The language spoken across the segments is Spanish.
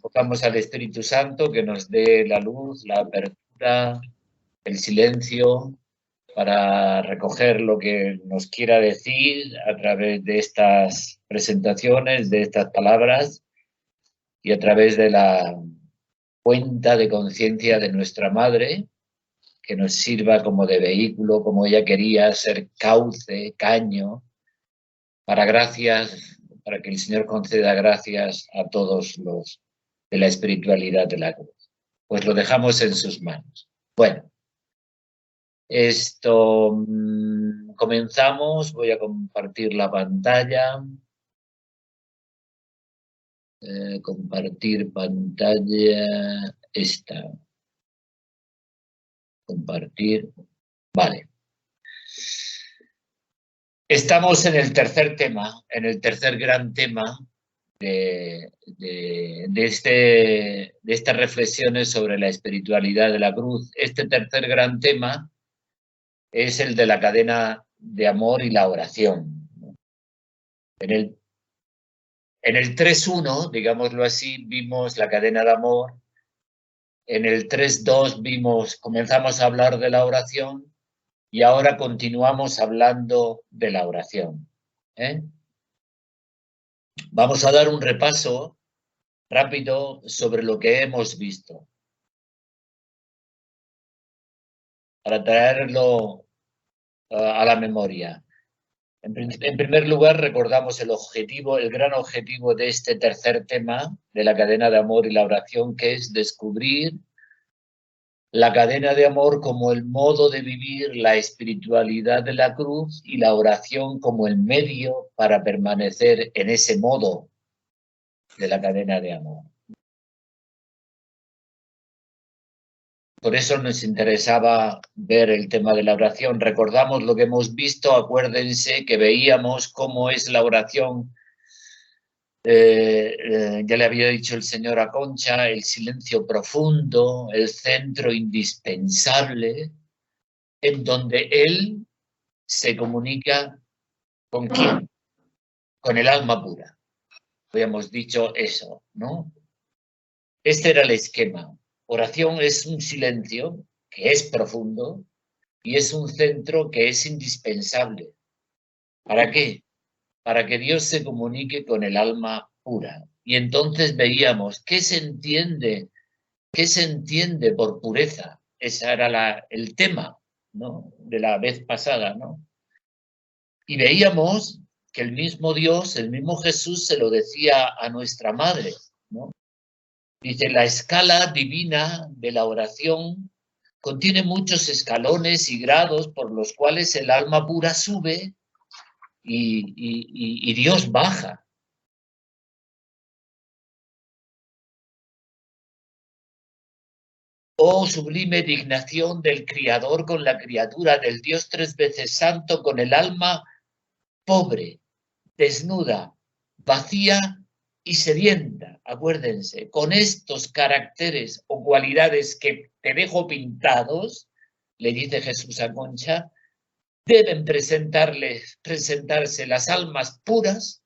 Invocamos al Espíritu Santo que nos dé la luz, la apertura, el silencio, para recoger lo que nos quiera decir a través de estas presentaciones, de estas palabras y a través de la cuenta de conciencia de nuestra Madre, que nos sirva como de vehículo, como ella quería, ser cauce, caño, para que el Señor conceda gracias a todos los de la espiritualidad de la cruz. Pues lo dejamos en sus manos. Bueno, comenzamos. Voy a compartir la pantalla. Compartir pantalla. Esta. Compartir. Vale. Estamos en el tercer tema, en el tercer gran tema de estas reflexiones sobre la espiritualidad de la cruz. Este tercer gran tema es el de la cadena de amor y la oración. En el 3.1, digámoslo así, vimos la cadena de amor. En el 3.2 comenzamos a hablar de la oración y ahora continuamos hablando de la oración. Vamos a dar un repaso rápido sobre lo que hemos visto, para traerlo a la memoria. En primer lugar, recordamos el gran objetivo de este tercer tema de la cadena de amor y la oración, que es descubrir la cadena de amor como el modo de vivir la espiritualidad de la cruz y la oración como el medio para permanecer en ese modo de la cadena de amor. Por eso nos interesaba ver el tema de la oración. Recordamos lo que hemos visto, acuérdense que veíamos cómo es la oración. Ya le había dicho el Señor a Concha, el silencio profundo, el centro indispensable, en donde Él se comunica ¿con quién? Con el alma pura. Habíamos dicho eso, ¿no? Este era el esquema. Oración es un silencio que es profundo y es un centro que es indispensable. ¿Para qué? Para que Dios se comunique con el alma pura. Y entonces veíamos qué se entiende por pureza. Ese era el tema, ¿no?, de la vez pasada, ¿no? Y veíamos que el mismo Dios, el mismo Jesús se lo decía a nuestra madre, ¿no? Dice, la escala divina de la oración contiene muchos escalones y grados por los cuales el alma pura sube y Dios baja. Oh sublime dignación del Criador con la criatura, del Dios tres veces santo con el alma pobre, desnuda, vacía y sedienta. Acuérdense, con estos caracteres o cualidades que te dejo pintados, le dice Jesús a Concha, deben presentarse las almas puras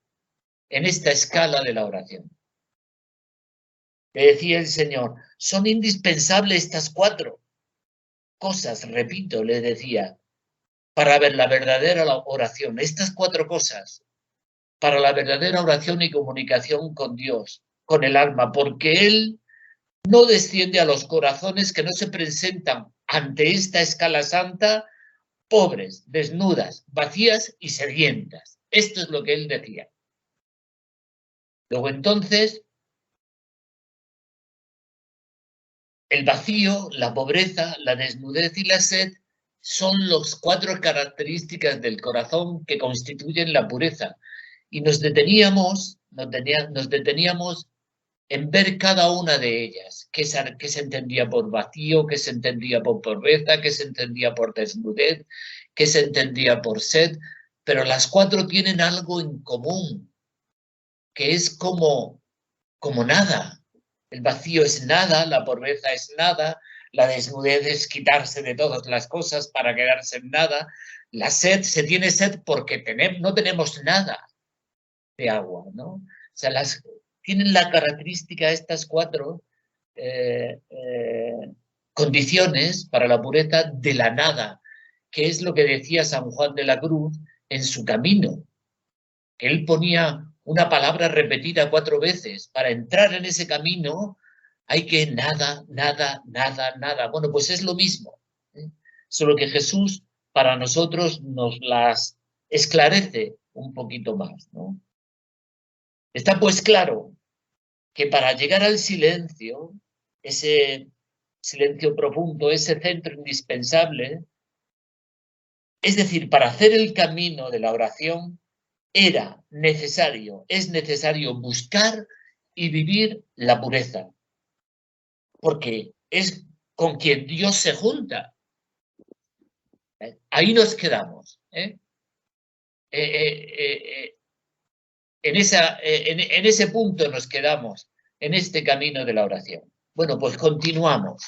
en esta escala de la oración. Le decía el Señor, son indispensables estas 4 cosas, repito, le decía, para ver la verdadera oración. Estas 4 cosas para la verdadera oración y comunicación con Dios, con el alma, porque Él no desciende a los corazones que no se presentan ante esta escala santa pobres, desnudas, vacías y sedientas. Esto es lo que Él decía. Luego entonces, el vacío, la pobreza, la desnudez y la sed son las 4 características del corazón que constituyen la pureza. Y nos deteníamos en ver cada una de ellas, qué se entendía por vacío, qué se entendía por pobreza, qué se entendía por desnudez, qué se entendía por sed, pero las 4 tienen algo en común, que es como nada. El vacío es nada, la pobreza es nada, la desnudez es quitarse de todas las cosas para quedarse en nada, la sed, se tiene sed porque no tenemos nada de agua, ¿no? O sea, tienen la característica, estas cuatro condiciones para la pureza de la nada, que es lo que decía San Juan de la Cruz en su camino. Él ponía una palabra repetida 4 veces. Para entrar en ese camino hay que nada, nada, nada, nada. Bueno, pues es lo mismo, ¿eh? Solo que Jesús para nosotros nos las esclarece un poquito más, ¿no? Está pues claro que para llegar al silencio, ese silencio profundo, ese centro indispensable, es decir, para hacer el camino de la oración, es necesario buscar y vivir la pureza, porque es con quien Dios se junta. Ahí nos quedamos, ¿eh? En ese punto nos quedamos, en este camino de la oración. Bueno, pues continuamos.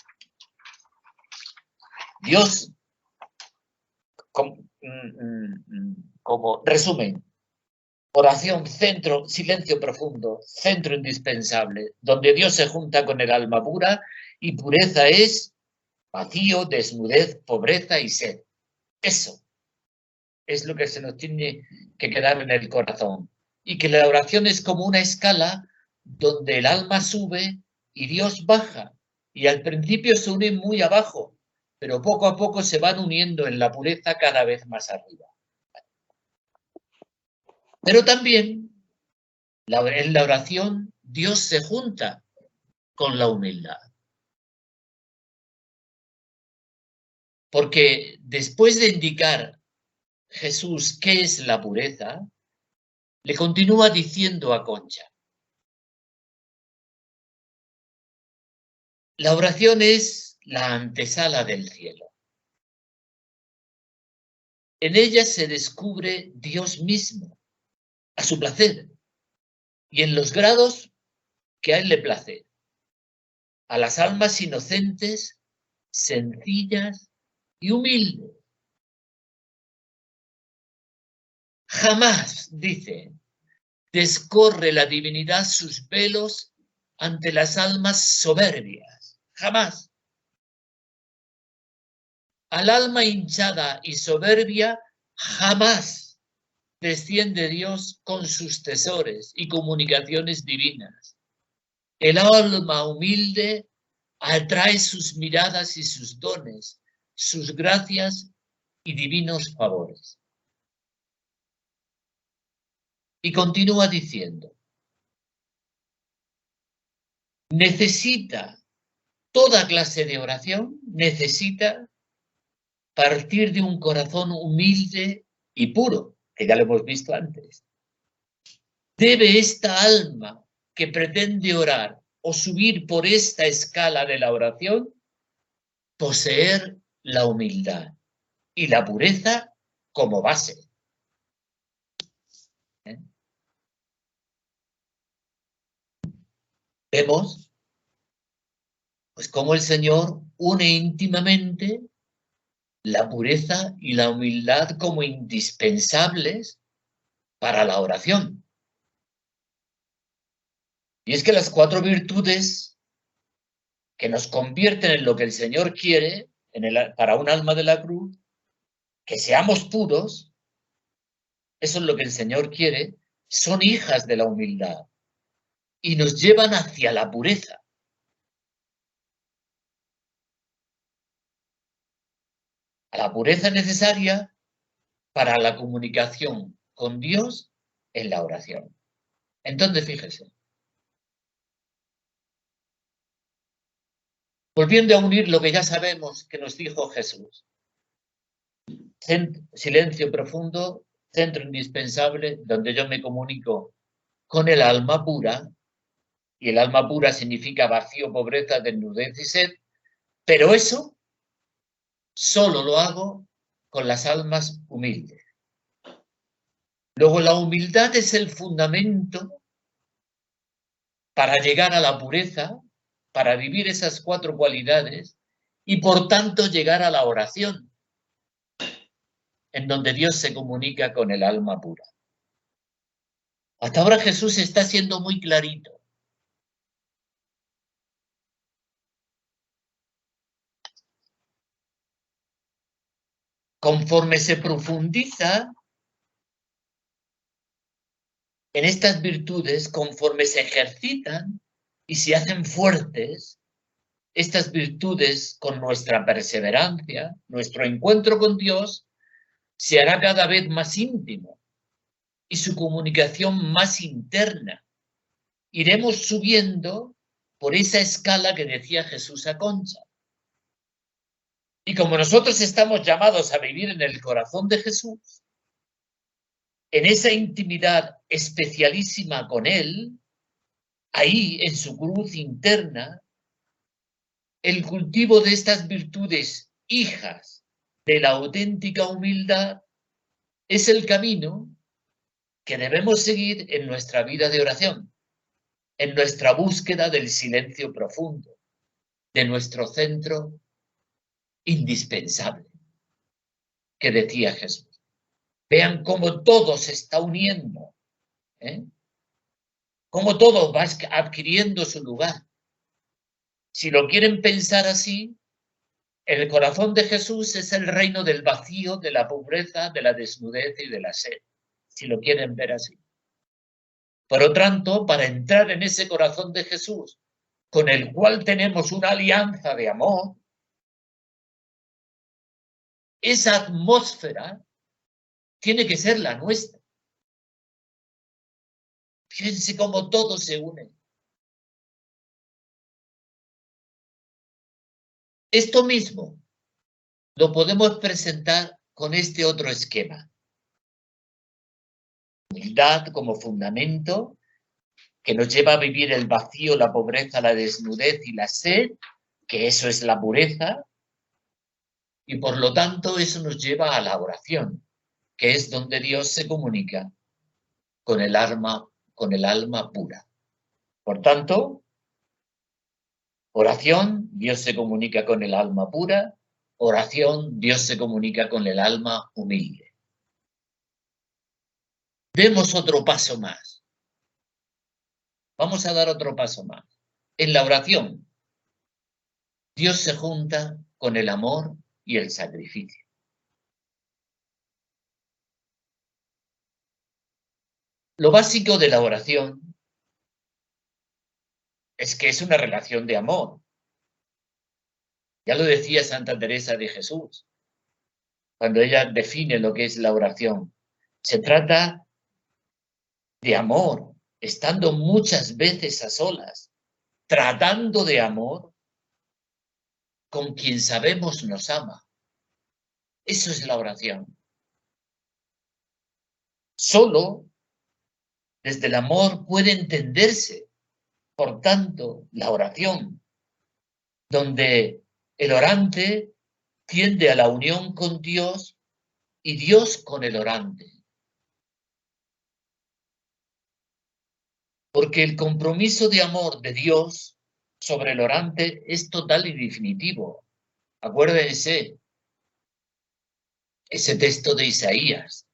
Dios, como resumen, oración, centro, silencio profundo, centro indispensable, donde Dios se junta con el alma pura, y pureza es vacío, desnudez, pobreza y sed. Eso es lo que se nos tiene que quedar en el corazón. Y que la oración es como una escala donde el alma sube y Dios baja. Y al principio se unen muy abajo, pero poco a poco se van uniendo en la pureza cada vez más arriba. Pero también en la oración Dios se junta con la humildad. Porque después de indicar Jesús qué es la pureza, le continúa diciendo a Concha: la oración es la antesala del cielo. En ella se descubre Dios mismo, a su placer, y en los grados que a él le place, a las almas inocentes, sencillas y humildes. Jamás, dice, descorre la divinidad sus velos ante las almas soberbias. Jamás. Al alma hinchada y soberbia, jamás desciende Dios con sus tesores y comunicaciones divinas. El alma humilde atrae sus miradas y sus dones, sus gracias y divinos favores. Y continúa diciendo: necesita toda clase de oración, necesita partir de un corazón humilde y puro, que ya lo hemos visto antes. Debe esta alma que pretende orar o subir por esta escala de la oración poseer la humildad y la pureza como base. Vemos pues cómo el Señor une íntimamente la pureza y la humildad como indispensables para la oración. Y es que las 4 virtudes que nos convierten en lo que el Señor quiere para un alma de la cruz, que seamos puros, eso es lo que el Señor quiere, son hijas de la humildad y nos llevan hacia la pureza. A la pureza necesaria para la comunicación con Dios en la oración. Entonces, fíjese. Volviendo a unir lo que ya sabemos que nos dijo Jesús. Silencio profundo, centro indispensable, donde yo me comunico con el alma pura, y el alma pura significa vacío, pobreza, desnudez y sed, pero eso solo lo hago con las almas humildes. Luego, la humildad es el fundamento para llegar a la pureza, para vivir esas 4 cualidades y, por tanto, llegar a la oración, en donde Dios se comunica con el alma pura. Hasta ahora Jesús está siendo muy clarito. Conforme se profundiza en estas virtudes, conforme se ejercitan y se hacen fuertes, estas virtudes con nuestra perseverancia, nuestro encuentro con Dios, se hará cada vez más íntimo y su comunicación más interna. Iremos subiendo por esa escala que decía Jesús a Concha. Y como nosotros estamos llamados a vivir en el corazón de Jesús, en esa intimidad especialísima con Él, ahí en su cruz interna, el cultivo de estas virtudes hijas de la auténtica humildad es el camino que debemos seguir en nuestra vida de oración, en nuestra búsqueda del silencio profundo, de nuestro centro indispensable, que decía Jesús. Vean cómo todo se está uniendo, cómo todo va adquiriendo su lugar. Si lo quieren pensar así, el corazón de Jesús es el reino del vacío, de la pobreza, de la desnudez y de la sed, si lo quieren ver así. Por lo tanto, para entrar en ese corazón de Jesús, con el cual tenemos una alianza de amor, esa atmósfera tiene que ser la nuestra. Fíjense cómo todo se une. Esto mismo lo podemos presentar con este otro esquema. Humildad como fundamento que nos lleva a vivir el vacío, la pobreza, la desnudez y la sed, que eso es la pureza, y por lo tanto eso nos lleva a la oración, que es donde Dios se comunica con el alma pura. Por tanto, oración, Dios se comunica con el alma pura, oración, Dios se comunica con el alma humilde. Demos otro paso más. Vamos a dar otro paso más. En la oración, Dios se junta con el amor y el sacrificio. Lo básico de la oración es que es una relación de amor. Ya lo decía Santa Teresa de Jesús, cuando ella define lo que es la oración. Se trata de amor, estando muchas veces a solas, tratando de amor con quien sabemos nos ama. Eso es la oración. Solo desde el amor puede entenderse, por tanto, la oración, donde el orante tiende a la unión con Dios y Dios con el orante. Porque el compromiso de amor de Dios sobre el orante es total y definitivo. Acuérdense, ese texto de Isaías.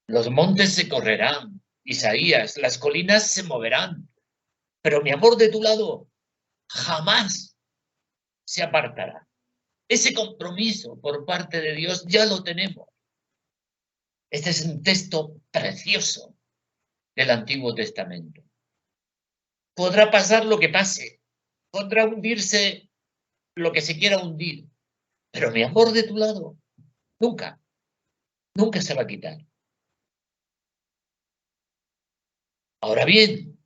Los montes se correrán, Isaías, las colinas se moverán, pero mi amor de tu lado jamás se apartará. Ese compromiso por parte de Dios ya lo tenemos. Este es un texto precioso del Antiguo Testamento. Podrá pasar lo que pase, podrá hundirse lo que se quiera hundir, pero mi amor de tu lado nunca, nunca se va a quitar. Ahora bien,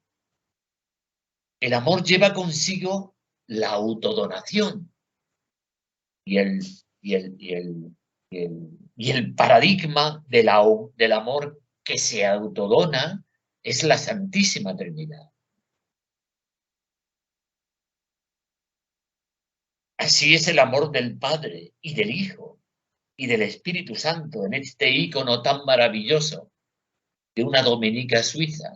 el amor lleva consigo la autodonación y el paradigma del amor que se autodona es la Santísima Trinidad. Así es el amor del Padre y del Hijo y del Espíritu Santo en este ícono tan maravilloso de una dominica suiza,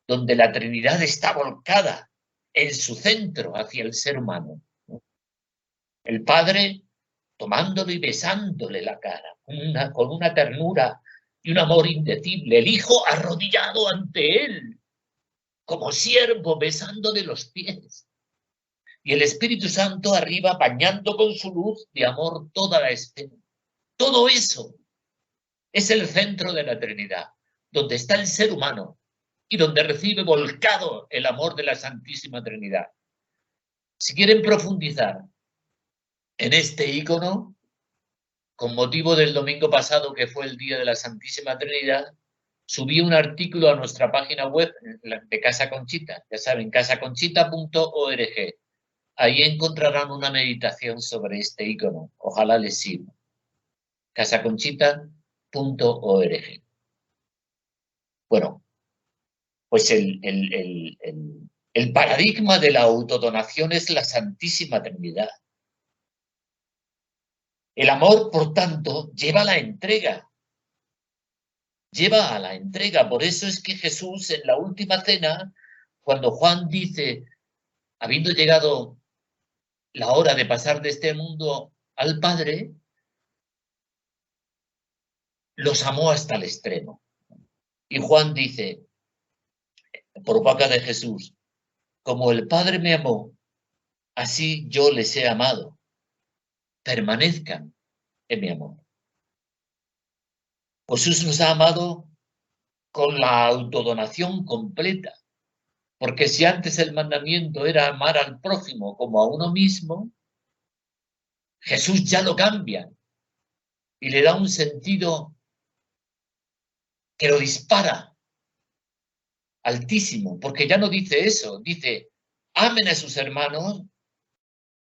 donde la Trinidad está volcada en su centro hacia el ser humano. El Padre tomándolo y besándole la cara, con una ternura y un amor indecible. El Hijo arrodillado ante él, como siervo, besándole los pies. Y el Espíritu Santo arriba, bañando con su luz de amor toda la escena. Todo eso es el centro de la Trinidad, donde está el ser humano y donde recibe volcado el amor de la Santísima Trinidad. Si quieren profundizar en este ícono, con motivo del domingo pasado, que fue el Día de la Santísima Trinidad, subí un artículo a nuestra página web de Casa Conchita, ya saben, casaconchita.org. Ahí encontrarán una meditación sobre este ícono. Ojalá les sirva. casaconchita.org. Bueno, pues el paradigma de la autodonación es la Santísima Trinidad. El amor, por tanto, lleva a la entrega. Lleva a la entrega. Por eso es que Jesús, en la última cena, cuando Juan dice, habiendo llegado la hora de pasar de este mundo al Padre, los amó hasta el extremo. Y Juan dice, por boca de Jesús, como el Padre me amó, así yo les he amado. Permanezcan en mi amor. Jesús nos ha amado con la autodonación completa, porque si antes el mandamiento era amar al prójimo como a uno mismo, Jesús ya lo cambia y le da un sentido que lo dispara altísimo, porque ya no dice eso, dice, amen a sus hermanos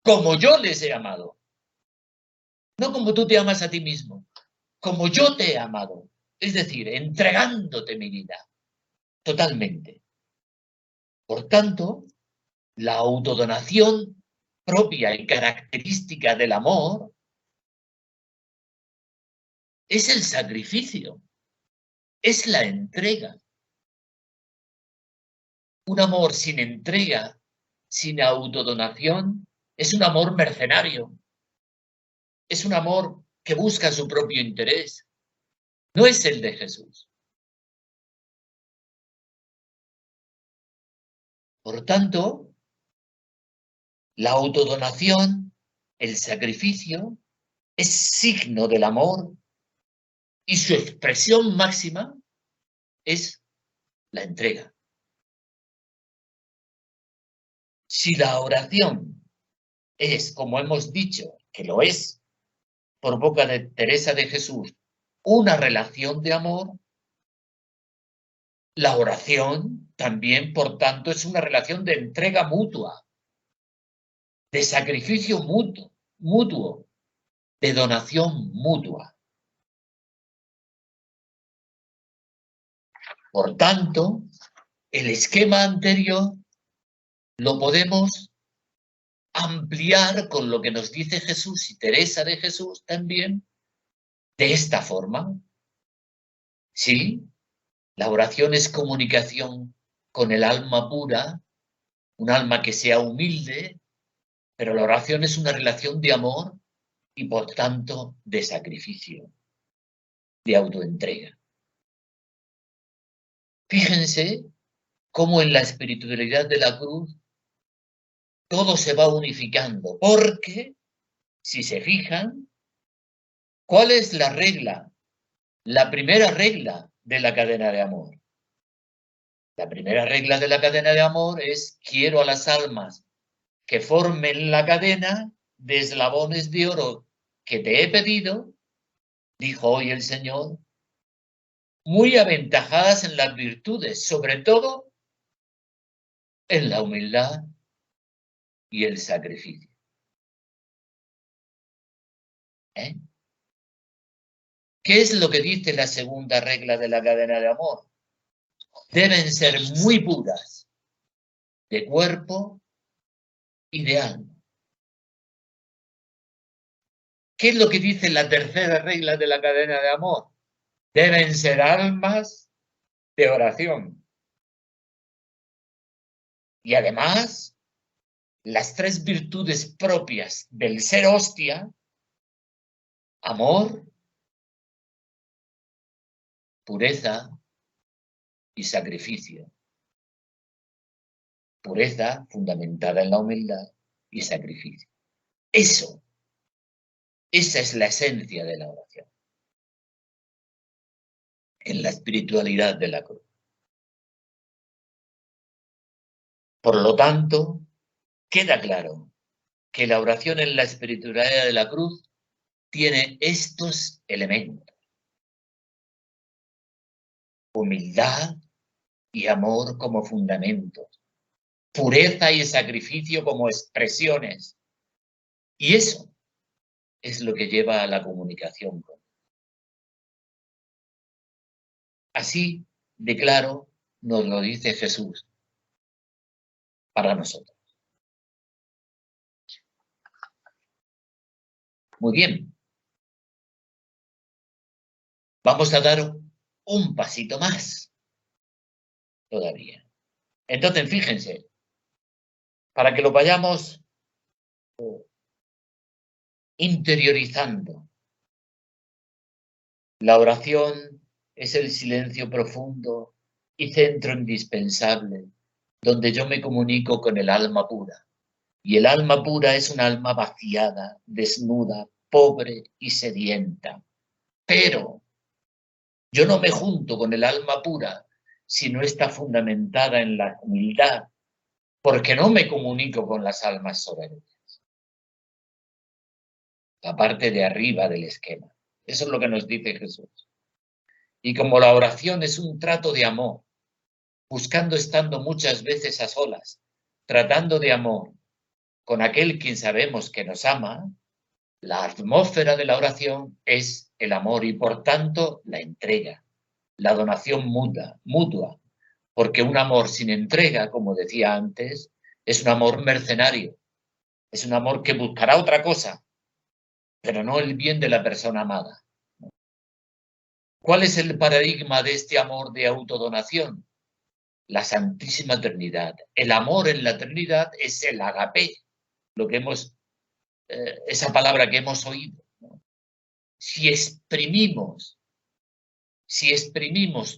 como yo les he amado. No como tú te amas a ti mismo, como yo te he amado. Es decir, entregándote mi vida totalmente. Por tanto, la autodonación propia y característica del amor es el sacrificio, es la entrega. Un amor sin entrega, sin autodonación, es un amor mercenario. Es un amor que busca su propio interés. No es el de Jesús. Por tanto, la autodonación, el sacrificio, es signo del amor y su expresión máxima es la entrega. Si la oración es, como hemos dicho, que lo es, por boca de Teresa de Jesús, una relación de amor, la oración también, por tanto, es una relación de entrega mutua, de sacrificio mutuo, de donación mutua. Por tanto, el esquema anterior lo podemos ampliar con lo que nos dice Jesús y Teresa de Jesús también, de esta forma. Sí, la oración es comunicación con el alma pura, un alma que sea humilde, pero la oración es una relación de amor y por tanto de sacrificio, de autoentrega. Fíjense cómo en la espiritualidad de la cruz todo se va unificando, porque, si se fijan, ¿cuál es la regla? La primera regla de la cadena de amor. La primera regla de la cadena de amor es quiero a las almas que formen la cadena de eslabones de oro que te he pedido, dijo hoy el Señor, muy aventajadas en las virtudes, sobre todo en la humildad y el sacrificio. ¿Eh? ¿Qué es lo que dice la segunda regla de la cadena de amor? Deben ser muy puras de cuerpo y de alma. ¿Qué es lo que dice la tercera regla de la cadena de amor? Deben ser almas de oración. Y además, las tres virtudes propias del ser hostia, amor, pureza y sacrificio. Pureza fundamentada en la humildad y sacrificio. Eso Esa es la esencia de la oración, en la espiritualidad de la cruz. Por lo tanto, queda claro que la oración en la espiritualidad de la cruz tiene estos elementos: humildad y amor como fundamentos, pureza y sacrificio como expresiones. Y eso es lo que lleva a la comunicación. Así de claro nos lo dice Jesús para nosotros. Muy bien. Vamos a dar un pasito más todavía. Entonces, fíjense, para que lo vayamos interiorizando, la oración es el silencio profundo y centro indispensable donde yo me comunico con el alma pura. Y el alma pura es un alma vaciada, desnuda, pobre y sedienta. Pero yo no me junto con el alma pura si no está fundamentada en la humildad, porque no me comunico con las almas soberbias. La parte de arriba del esquema. Eso es lo que nos dice Jesús. Y como la oración es un trato de amor, buscando estando muchas veces a solas, tratando de amor con aquel quien sabemos que nos ama, la atmósfera de la oración es el amor y por tanto la entrega, la donación mutua, porque un amor sin entrega, como decía antes, es un amor mercenario, es un amor que buscará otra cosa, pero no el bien de la persona amada. ¿Cuál es el paradigma de este amor de autodonación? La Santísima Trinidad. El amor en la Trinidad es el agape, lo que esa palabra que hemos oído. Si exprimimos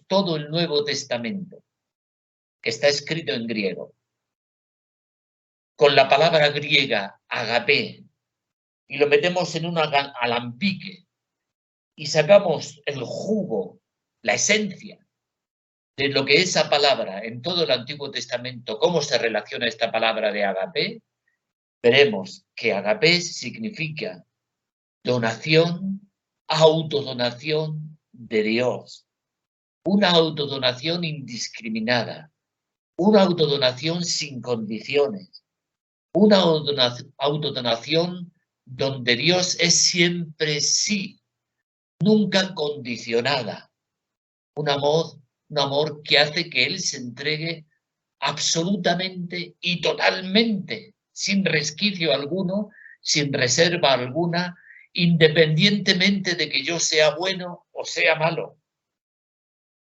todo el Nuevo Testamento, que está escrito en griego, con la palabra griega agape, y lo metemos en un alambique y sacamos el jugo, la esencia de lo que esa palabra en todo el Antiguo Testamento, cómo se relaciona esta palabra de agape, veremos que agape significa donación, autodonación de Dios, una autodonación indiscriminada, una autodonación sin condiciones, una autodonación donde Dios es siempre sí, nunca condicionada, un amor que hace que Él se entregue absolutamente y totalmente, sin resquicio alguno, sin reserva alguna, independientemente de que yo sea bueno o sea malo.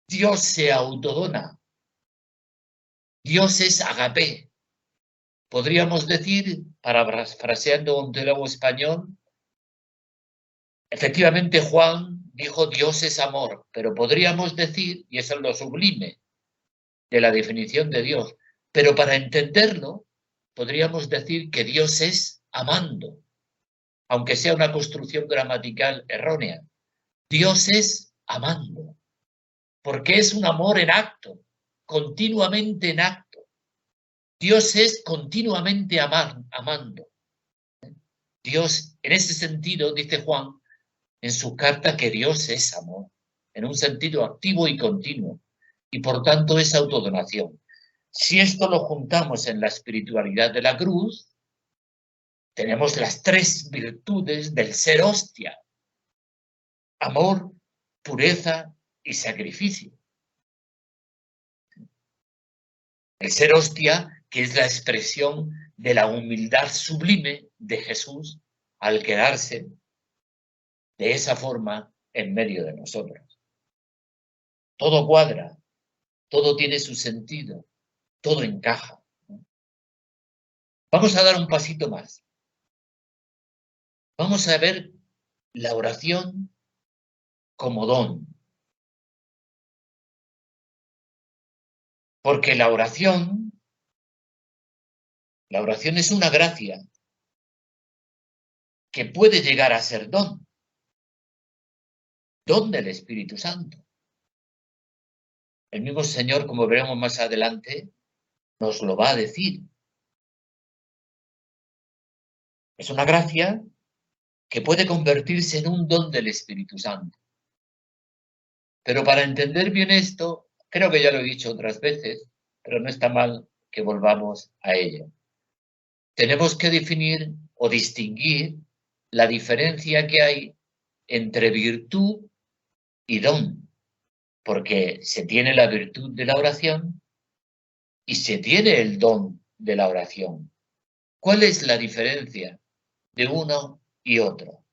Dios se autodona. Dios es agape. Podríamos decir, parafraseando un teólogo español, efectivamente Juan dijo Dios es amor, pero podríamos decir, y eso es lo sublime de la definición de Dios, pero para entenderlo, podríamos decir que Dios es amando, aunque sea una construcción gramatical errónea. Dios es amando, porque es un amor en acto, continuamente en acto. Dios es continuamente amando. Dios, en ese sentido, dice Juan en su carta que Dios es amor, en un sentido activo y continuo, y por tanto es autodonación. Si esto lo juntamos en la espiritualidad de la cruz, tenemos las tres virtudes del ser hostia: amor, pureza y sacrificio. El ser hostia, que es la expresión de la humildad sublime de Jesús al quedarse de esa forma en medio de nosotros. Todo cuadra, todo tiene su sentido, todo encaja. Vamos a dar un pasito más. Vamos a ver la oración como don. Porque la oración es una gracia que puede llegar a ser don del Espíritu Santo. El mismo Señor, como veremos más adelante, nos lo va a decir. Es una gracia que puede convertirse en un don del Espíritu Santo. Pero para entender bien esto, creo que ya lo he dicho otras veces, pero no está mal que volvamos a ello. Tenemos que definir o distinguir la diferencia que hay entre virtud y don, porque se tiene la virtud de la oración y se tiene el don de la oración. ¿Cuál es la diferencia de uno y otro?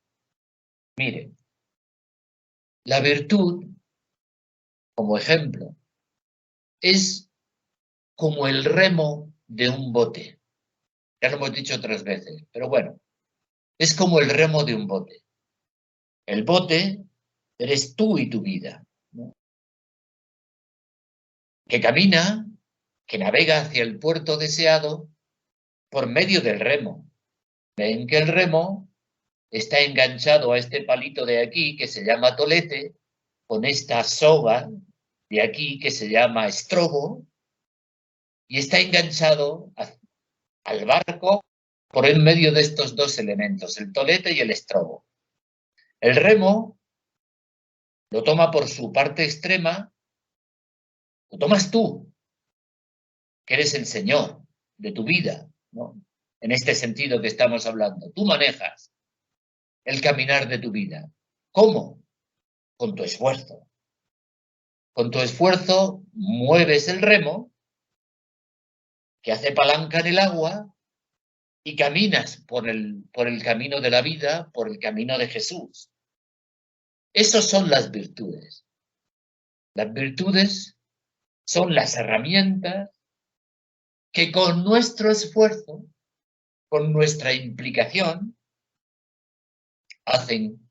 Miren, la virtud, como ejemplo, es como el remo de un bote. Ya lo hemos dicho otras veces, pero bueno, es como el remo de un bote. El bote eres tú y tu vida, ¿no? Que camina, que navega hacia el puerto deseado por medio del remo. Ven que el remo está enganchado a este palito de aquí que se llama tolete, con esta soga de aquí que se llama estrobo, y está enganchado al barco por en medio de estos dos elementos, el tolete y el estrobo. El remo lo toma por su parte extrema, lo tomas tú, que eres el señor de tu vida, ¿no? En este sentido que estamos hablando. Tú manejas el caminar de tu vida. ¿Cómo? Con tu esfuerzo. Con tu esfuerzo mueves el remo, que hace palanca en el agua, y caminas por el camino de la vida, por el camino de Jesús. Esas son las virtudes. Las virtudes son las herramientas que con nuestro esfuerzo, con nuestra implicación, hacen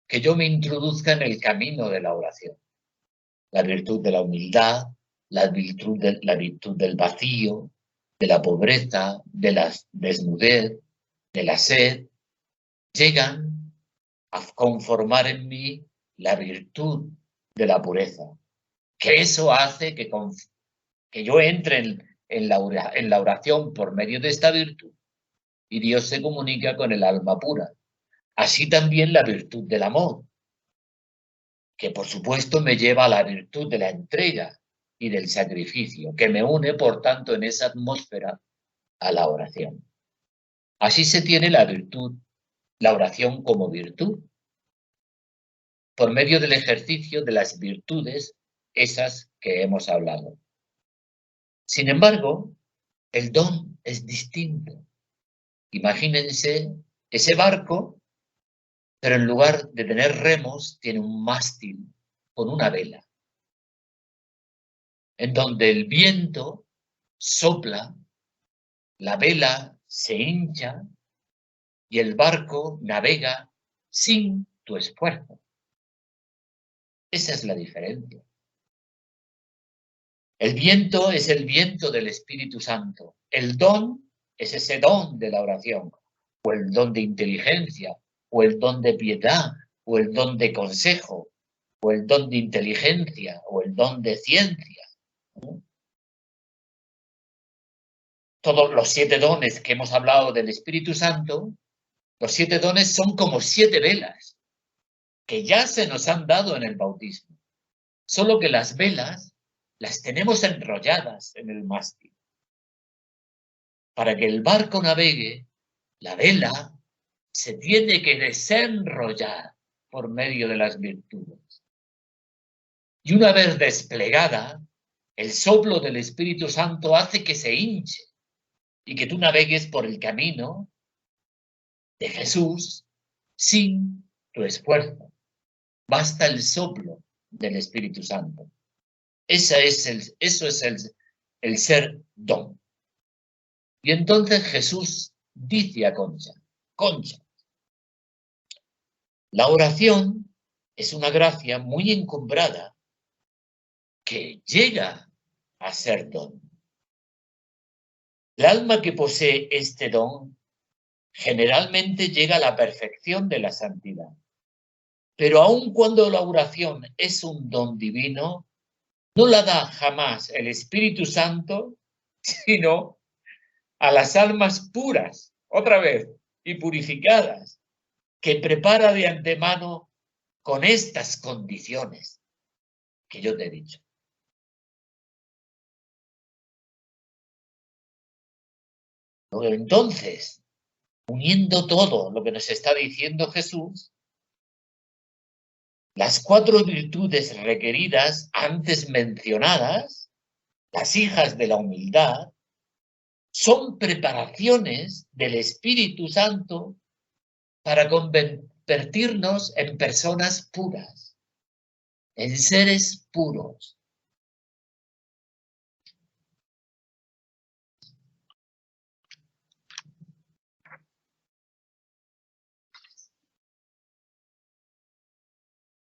que yo me introduzca en el camino de la oración. La virtud de la humildad, la virtud del vacío, de la pobreza, de la desnudez, de la sed, llegan a conformar en mí la virtud de la pureza. Que eso hace que yo entre en la oración por medio de esta virtud y Dios se comunica con el alma pura. Así también la virtud del amor, que por supuesto me lleva a la virtud de la entrega y del sacrificio, que me une, por tanto, en esa atmósfera a la oración. Así se tiene la virtud, la oración como virtud, por medio del ejercicio de las virtudes, esas que hemos hablado. Sin embargo, el don es distinto. Imagínense ese barco, pero en lugar de tener remos, tiene un mástil con una vela, en donde el viento sopla, la vela se hincha y el barco navega sin tu esfuerzo. Esa es la diferencia. El viento es el viento del Espíritu Santo. El don es ese don de la oración, o el don de inteligencia, o el don de piedad, o el don de consejo, o el don de inteligencia, o el don de ciencia, ¿no? Todos los 7 dones que hemos hablado del Espíritu Santo, los 7 dones son como 7 velas que ya se nos han dado en el bautismo. Solo que las velas las tenemos enrolladas en el mástil. Para que el barco navegue, la vela se tiene que desenrollar por medio de las virtudes. Y una vez desplegada, el soplo del Espíritu Santo hace que se hinche y que tú navegues por el camino de Jesús sin tu esfuerzo. Basta el soplo del Espíritu Santo. Eso es el ser don. Y entonces Jesús dice a Concha, Concha, la oración es una gracia muy encumbrada que llega a ser don. El alma que posee este don, generalmente llega a la perfección de la santidad. Pero aun cuando la oración es un don divino, no la da jamás el Espíritu Santo, sino a las almas puras, otra vez, y purificadas, que prepara de antemano con estas condiciones que yo te he dicho. Entonces, uniendo todo lo que nos está diciendo Jesús, las 4 virtudes requeridas antes mencionadas, las hijas de la humildad, son preparaciones del Espíritu Santo para convertirnos en personas puras, en seres puros.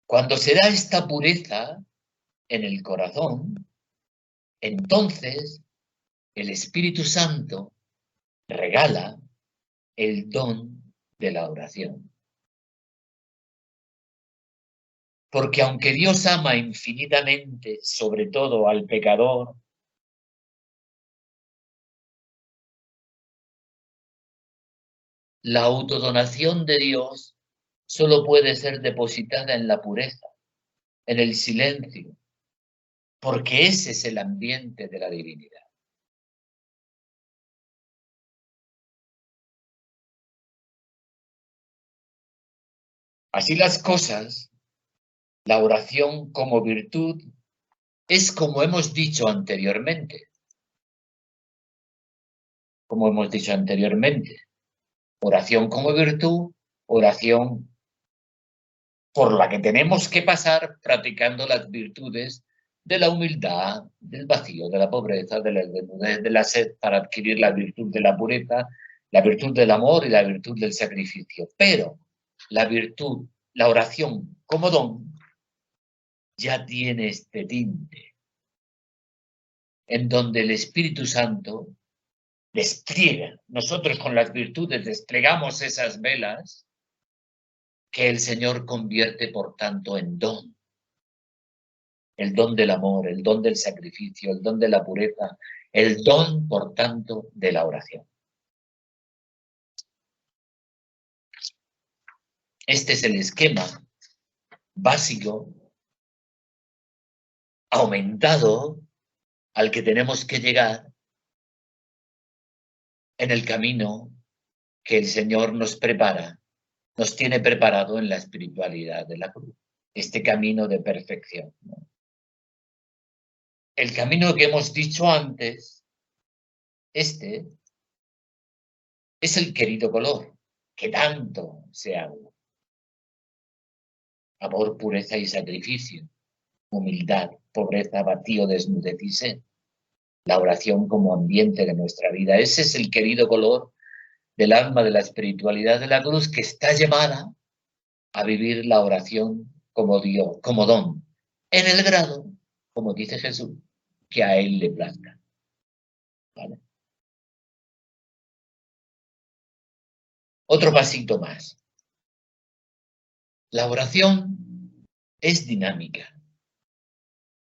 Cuando se da esta pureza en el corazón, entonces el Espíritu Santo regala el don de la oración. Porque aunque Dios ama infinitamente, sobre todo al pecador, la autodonación de Dios solo puede ser depositada en la pureza, en el silencio, porque ese es el ambiente de la divinidad. Así las cosas, la oración como virtud es como hemos dicho anteriormente. Como hemos dicho anteriormente, oración como virtud, oración por la que tenemos que pasar practicando las virtudes de la humildad, del vacío, de la pobreza, de la desnudez, de la sed, para adquirir la virtud de la pureza, la virtud del amor y la virtud del sacrificio. Pero la virtud, la oración como don, ya tiene este tinte, en donde el Espíritu Santo despliega, nosotros con las virtudes desplegamos esas velas que el Señor convierte, por tanto, en don. El don del amor, el don del sacrificio, el don de la pureza, el don, por tanto, de la oración. Este es el esquema básico, aumentado, al que tenemos que llegar en el camino que el Señor nos prepara, nos tiene preparado en la espiritualidad de la cruz. Este camino de perfección, ¿no? El camino que hemos dicho antes, este es el querido color, que tanto se habla. Amor, pureza y sacrificio, humildad, pobreza, vacío, desnudez y sed. La oración como ambiente de nuestra vida. Ese es el querido color del alma de la espiritualidad de la cruz, que está llamada a vivir la oración como Dios, como don, en el grado, como dice Jesús, que a Él le plazca. ¿Vale? Otro pasito más. La oración es dinámica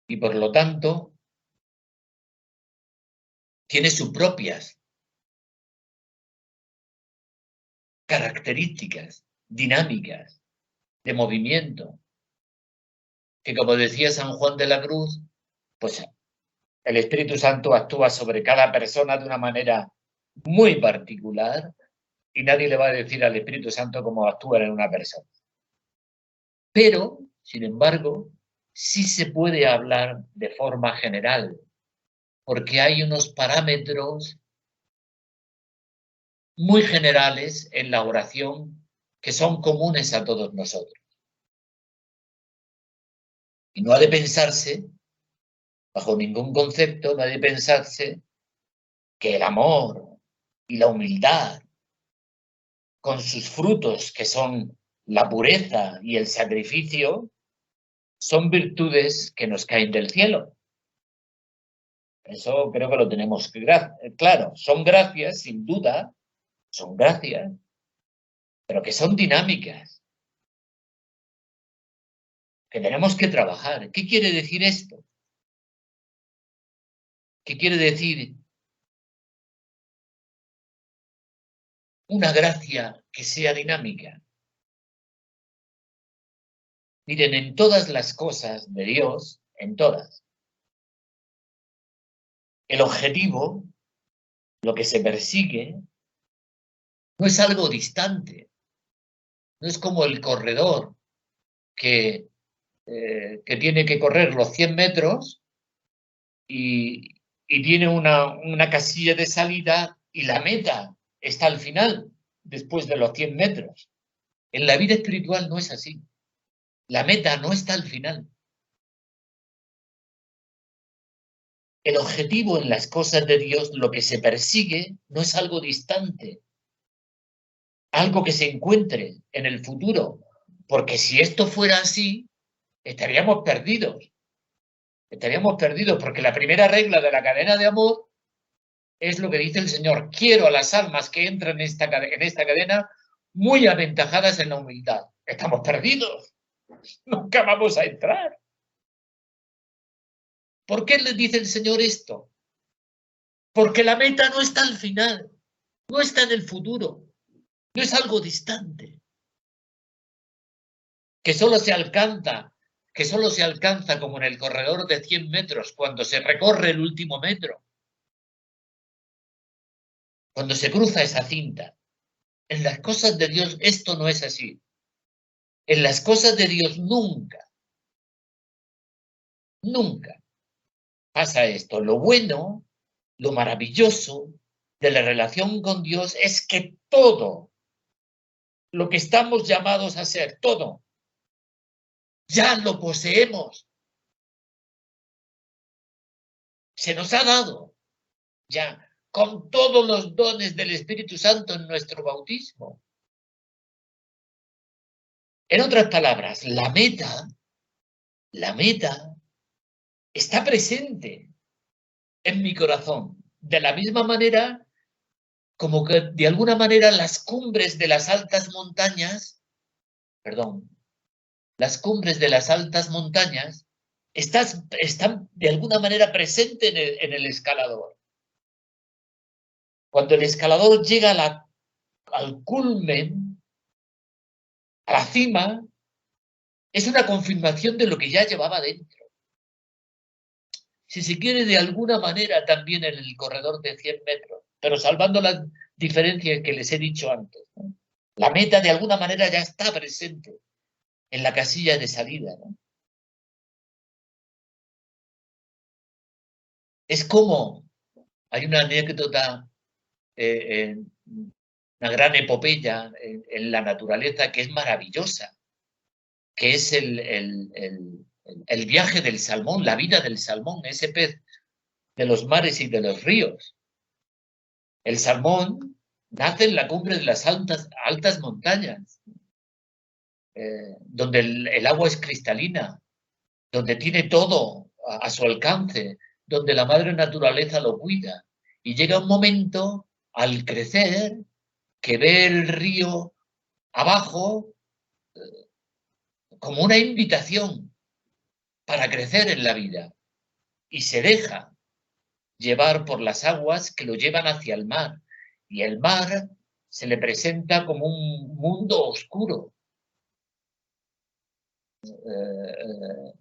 y por lo tanto tiene sus propias características dinámicas de movimiento, que como decía San Juan de la Cruz, pues el Espíritu Santo actúa sobre cada persona de una manera muy particular y nadie le va a decir al Espíritu Santo cómo actúa en una persona. Pero, sin embargo, sí se puede hablar de forma general, porque hay unos parámetros muy generales en la oración que son comunes a todos nosotros. Y no ha de pensarse, bajo ningún concepto, no ha de pensarse que el amor y la humildad, con sus frutos que son la pureza y el sacrificio, son virtudes que nos caen del cielo. Eso creo que lo tenemos claro. Son gracias, sin duda, son gracias, pero que son dinámicas, que tenemos que trabajar. ¿Qué quiere decir esto? ¿Qué quiere decir una gracia que sea dinámica? Miren, en todas las cosas de Dios, en todas, el objetivo, lo que se persigue, no es algo distante. No es como el corredor que tiene que correr los 100 metros y tiene una casilla de salida y la meta está al final, después de los 100 metros. En la vida espiritual no es así. La meta no está al final. El objetivo en las cosas de Dios, lo que se persigue, no es algo distante, algo que se encuentre en el futuro. Porque si esto fuera así, estaríamos perdidos. Estaríamos perdidos, porque la primera regla de la cadena de amor es lo que dice el Señor. Quiero a las almas que entran en esta cadena muy aventajadas en la humildad. Estamos perdidos. Nunca vamos a entrar. ¿Por qué le dice el Señor esto? Porque la meta no está al final, no está en el futuro, no es algo distante, que solo se alcanza como en el corredor de 100 metros, cuando se recorre el último metro, cuando se cruza esa cinta. En las cosas de Dios esto no es así. En las cosas de Dios nunca pasa esto. Lo bueno, lo maravilloso de la relación con Dios es que todo lo que estamos llamados a ser, todo, ya lo poseemos. Se nos ha dado ya con todos los dones del Espíritu Santo en nuestro bautismo. En otras palabras, la meta está presente en mi corazón, de la misma manera como que de alguna manera las cumbres de las altas montañas, las cumbres de las altas montañas están de alguna manera presentes en el escalador. Cuando el escalador llega al culmen, a la cima, es una confirmación de lo que ya llevaba dentro. Si se quiere, de alguna manera también en el corredor de 100 metros, pero salvando las diferencias que les he dicho antes, ¿no? La meta de alguna manera ya está presente en la casilla de salida, ¿no? Es como, hay una anécdota, una gran epopeya en la naturaleza que es maravillosa, que es el viaje del salmón, la vida del salmón, ese pez de los mares y de los ríos. El salmón nace en la cumbre de las altas montañas, donde el agua es cristalina, donde tiene todo a su alcance, donde la madre naturaleza lo cuida. Y llega un momento, al crecer, que ve el río abajo como una invitación para crecer en la vida. Y se deja llevar por las aguas que lo llevan hacia el mar. Y el mar se le presenta como un mundo oscuro,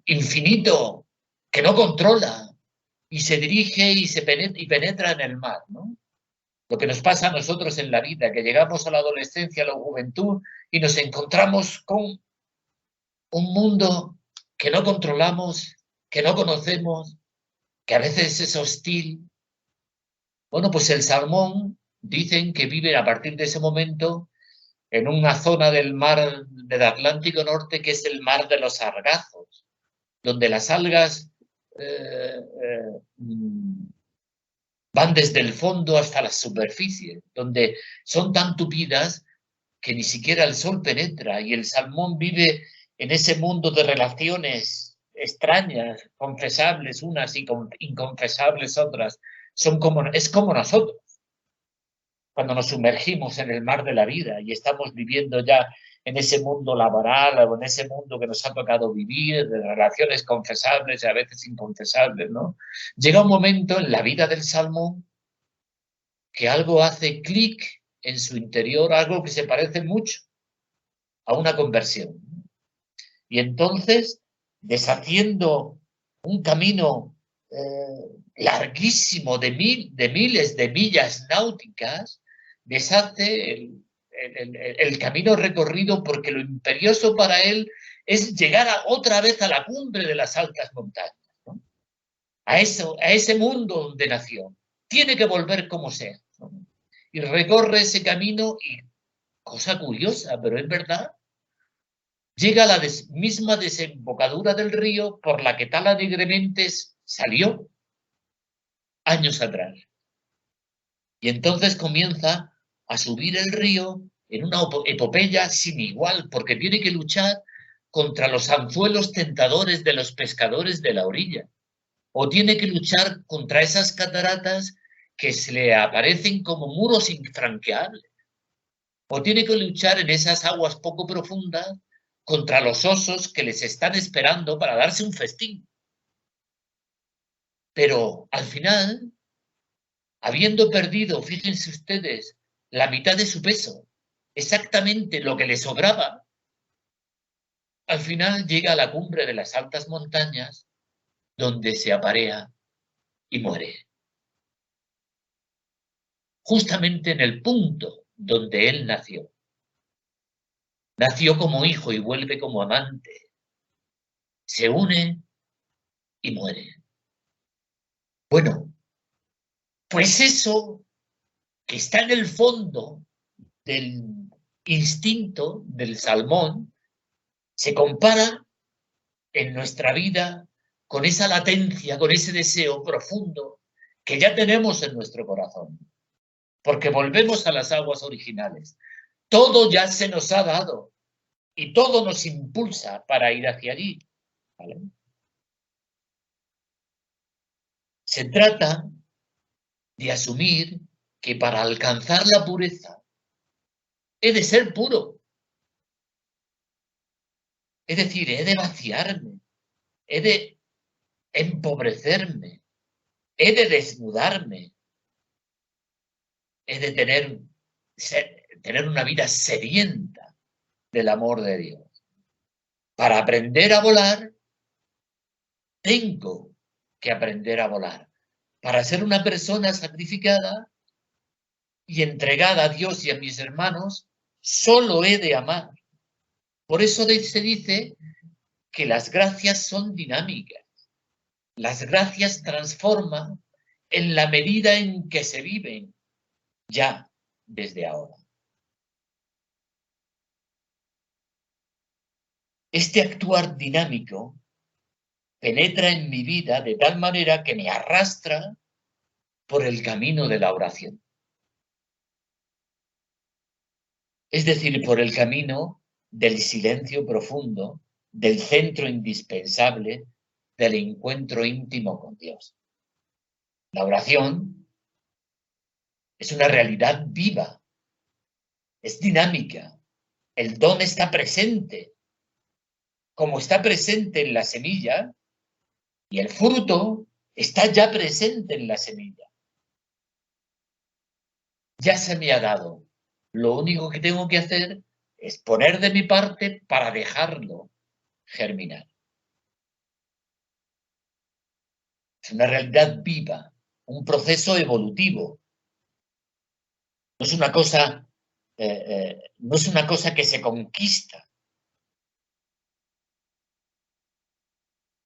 infinito, que no controla, y se dirige y penetra en el mar, ¿no? Lo que nos pasa a nosotros en la vida, que llegamos a la adolescencia, a la juventud, y nos encontramos con un mundo que no controlamos, que no conocemos, que a veces es hostil. Bueno, pues el salmón dicen que vive a partir de ese momento en una zona del mar del Atlántico Norte que es el mar de los sargazos, donde las algas van desde el fondo hasta la superficie, donde son tan tupidas que ni siquiera el sol penetra, y el salmón vive en ese mundo de relaciones extrañas, confesables unas y inconfesables otras. Es como nosotros. cuando nos sumergimos en el mar de la vida y estamos viviendo ya en ese mundo laboral o en ese mundo que nos ha tocado vivir, de relaciones confesables y a veces inconfesables, ¿no? Llega un momento en la vida del salmón que algo hace clic en su interior, algo que se parece mucho a una conversión. Y entonces, deshaciendo un camino larguísimo de miles de millas náuticas, deshace el camino recorrido porque lo imperioso para él es llegar otra vez a la cumbre de las altas montañas, ¿no? A ese mundo donde nació. Tiene que volver como sea, ¿no? Y recorre ese camino y, cosa curiosa, pero es verdad, llega a la misma desembocadura del río por la que Tala de Grementes salió años atrás. Y entonces comienza a subir el río en una epopeya sin igual, porque tiene que luchar contra los anzuelos tentadores de los pescadores de la orilla, o tiene que luchar contra esas cataratas que se le aparecen como muros infranqueables, o tiene que luchar en esas aguas poco profundas contra los osos que les están esperando para darse un festín. Pero al final, habiendo perdido, fíjense ustedes, la mitad de su peso, exactamente lo que le sobraba, al final llega a la cumbre de las altas montañas, donde se aparea y muere. Justamente en el punto donde él nació. Nació como hijo y vuelve como amante. Se une y muere. Bueno, pues eso que está en el fondo del instinto del salmón se compara en nuestra vida con esa latencia, con ese deseo profundo que ya tenemos en nuestro corazón, porque volvemos a las aguas originales. Todo ya se nos ha dado y todo nos impulsa para ir hacia allí, ¿vale? Se trata de asumir que para alcanzar la pureza he de ser puro. Es decir, he de vaciarme, he de empobrecerme, he de desnudarme, he de tener una vida sedienta del amor de Dios. Para aprender a volar, tengo que aprender a volar. Para ser una persona sacrificada y entregada a Dios y a mis hermanos, solo he de amar. Por eso se dice que las gracias son dinámicas. Las gracias transforman en la medida en que se viven ya desde ahora. Este actuar dinámico penetra en mi vida de tal manera que me arrastra por el camino de la oración. Es decir, por el camino del silencio profundo, del centro indispensable del encuentro íntimo con Dios. La oración es una realidad viva, es dinámica, el don está presente, como está presente en la semilla, y el fruto está ya presente en la semilla. Ya se me ha dado. Lo único que tengo que hacer es poner de mi parte para dejarlo germinar. Es una realidad viva, un proceso evolutivo. No es una cosa, no es una cosa que se conquista.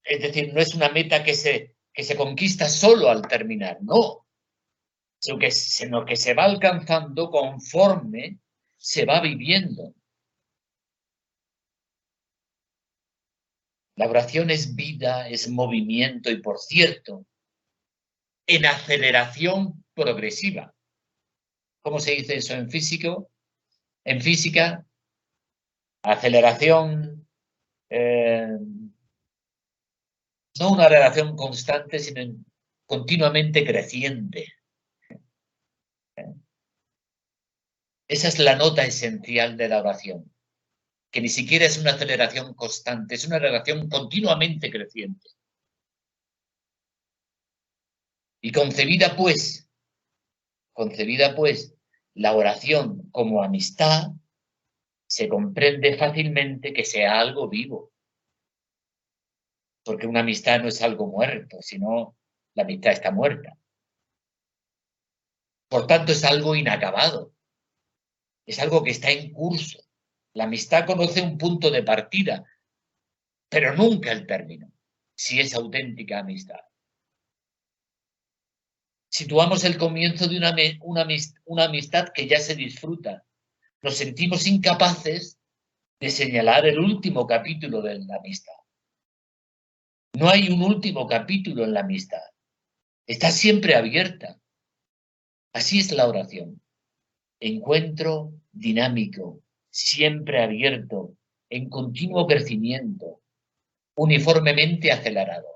Es decir, no es una meta que se conquista solo al terminar, no. Sino que se va alcanzando conforme se va viviendo. La oración es vida, es movimiento y, por cierto, en aceleración progresiva. ¿Cómo se dice eso en físico? En física, aceleración, no una relación constante, sino continuamente creciente. Esa es la nota esencial de la oración, que ni siquiera es una aceleración constante, es una relación continuamente creciente. Y concebida pues, la oración como amistad, se comprende fácilmente que sea algo vivo. Porque una amistad no es algo muerto, sino la amistad está muerta. Por tanto, es algo inacabado, es algo que está en curso. La amistad conoce un punto de partida, pero nunca el término, si es auténtica amistad. Situamos el comienzo de una amistad que ya se disfruta. Nos sentimos incapaces de señalar el último capítulo de la amistad. No hay un último capítulo en la amistad. Está siempre abierta. Así es la oración. Encuentro dinámico, siempre abierto, en continuo crecimiento, uniformemente acelerado.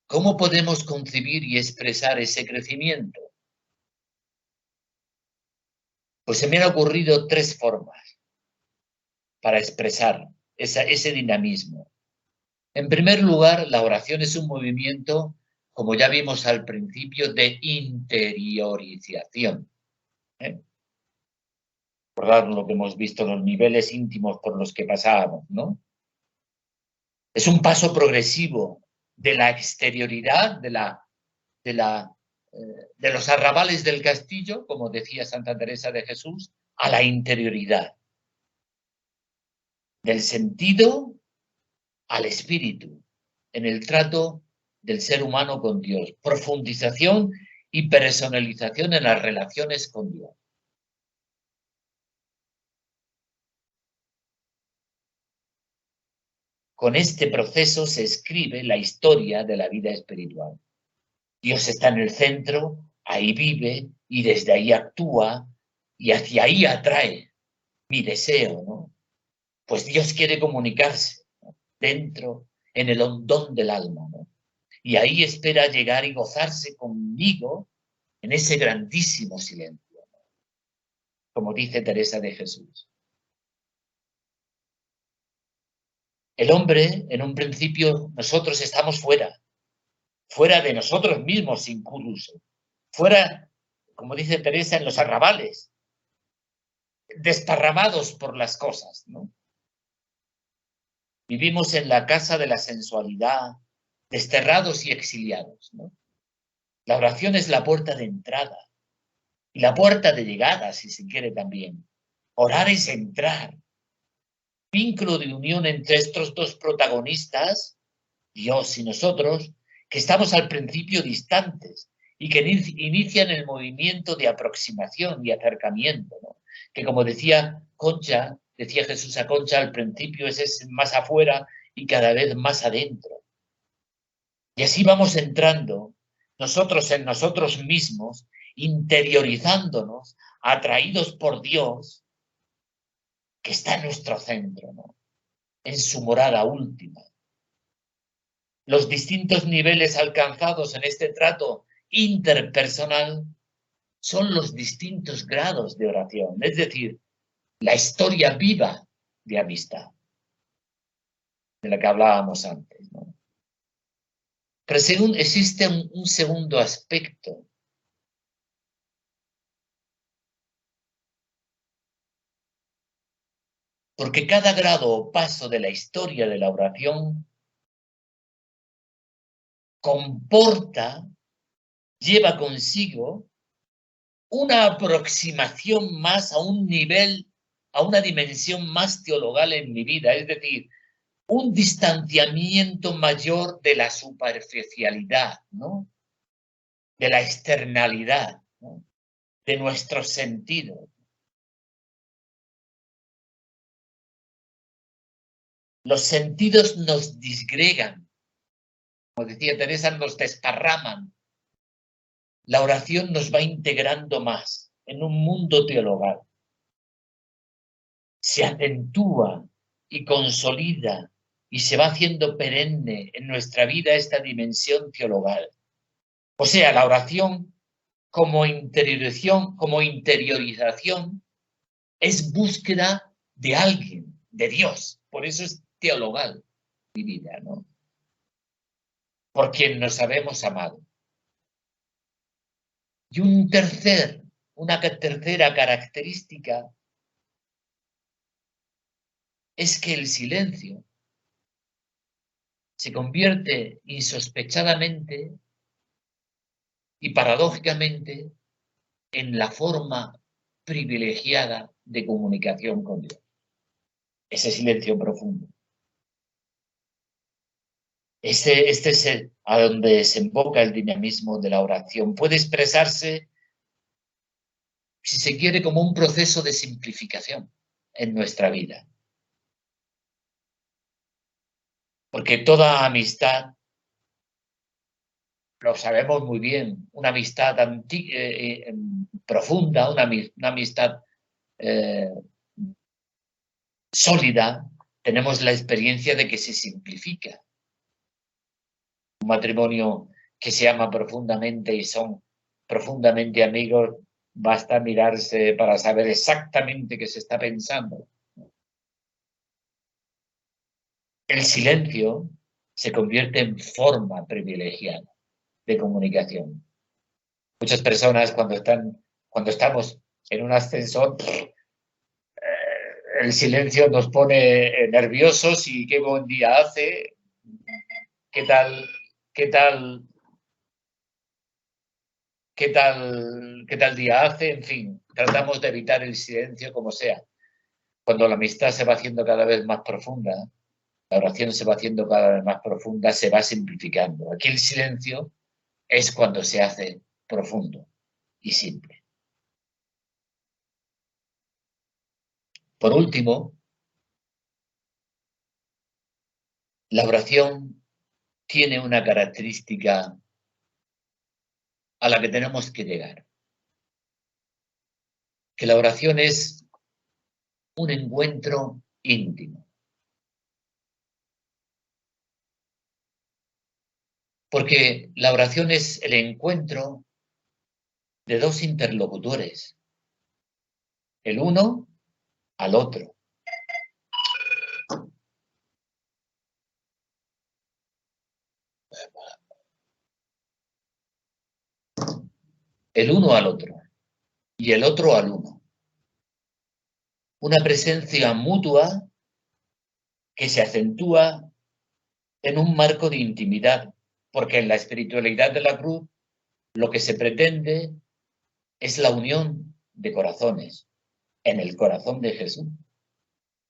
¿Cómo podemos concebir y expresar ese crecimiento? Pues se me han ocurrido 3 formas para expresar ese dinamismo. En primer lugar, la oración es un movimiento, como ya vimos al principio, de interiorización. Recordad lo que hemos visto, los niveles íntimos por los que pasábamos, ¿no? Es un paso progresivo de la exterioridad, de los arrabales del castillo, como decía Santa Teresa de Jesús, a la interioridad. Del sentido al espíritu, en el trato del ser humano con Dios. Profundización y personalización en las relaciones con Dios. Con este proceso se escribe la historia de la vida espiritual. Dios está en el centro, ahí vive y desde ahí actúa y hacia ahí atrae mi deseo, ¿no? Pues Dios quiere comunicarse, ¿no? Dentro, en el hondón del alma, ¿no? Y ahí espera llegar y gozarse conmigo en ese grandísimo silencio, ¿no? Como dice Teresa de Jesús. El hombre, en un principio, nosotros estamos fuera de nosotros mismos incluso, fuera, como dice Teresa, en los arrabales, desparramados por las cosas, ¿no? Vivimos en la casa de la sensualidad, desterrados y exiliados, ¿no? La oración es la puerta de entrada y la puerta de llegada, si se quiere también. Orar es entrar. Vínculo de unión entre estos 2 protagonistas, Dios y nosotros, que estamos al principio distantes y que inician el movimiento de aproximación y acercamiento, ¿no? Que como decía Concha, decía Jesús a Concha, al principio es más afuera y cada vez más adentro. Y así vamos entrando nosotros en nosotros mismos, interiorizándonos, atraídos por Dios, que está en nuestro centro, ¿no? En su morada última. Los distintos niveles alcanzados en este trato interpersonal son los distintos grados de oración, es decir, la historia viva de amistad, de la que hablábamos antes, ¿no? Pero existe un segundo aspecto. Porque cada grado o paso de la historia de la oración comporta, lleva consigo una aproximación más a un nivel, a una dimensión más teologal en mi vida, es decir, un distanciamiento mayor de la superficialidad, ¿no? De la externalidad, ¿no? De nuestros sentidos. Los sentidos nos disgregan, como decía Teresa, nos desparraman. La oración nos va integrando más en un mundo teologal. Se acentúa y consolida y se va haciendo perenne en nuestra vida esta dimensión teologal. O sea, la oración como interiorización, es búsqueda de alguien, de Dios. Por eso es teologal mi vida, ¿no? Por quien nos habemos amado. Y una tercera característica es que el silencio se convierte insospechadamente y paradójicamente en la forma privilegiada de comunicación con Dios. Ese silencio profundo. Este es a donde desemboca el dinamismo de la oración. Puede expresarse, si se quiere, como un proceso de simplificación en nuestra vida. Porque toda amistad, lo sabemos muy bien, una amistad profunda, una amistad sólida, tenemos la experiencia de que se simplifica. Un matrimonio que se ama profundamente y son profundamente amigos, basta mirarse para saber exactamente qué se está pensando. El silencio se convierte en forma privilegiada de comunicación. Muchas personas cuando estamos en un ascensor, el silencio nos pone nerviosos y qué buen día hace, qué tal día hace, en fin, tratamos de evitar el silencio como sea. Cuando la amistad se va haciendo cada vez más profunda, la oración se va haciendo cada vez más profunda, se va simplificando. Aquí el silencio es cuando se hace profundo y simple. Por último, la oración tiene una característica a la que tenemos que llegar. Que la oración es un encuentro íntimo. Porque la oración es el encuentro de dos interlocutores, el uno al otro. El uno al otro y el otro al uno. Una presencia mutua que se acentúa en un marco de intimidad, porque en la espiritualidad de la cruz lo que se pretende es la unión de corazones en el corazón de Jesús.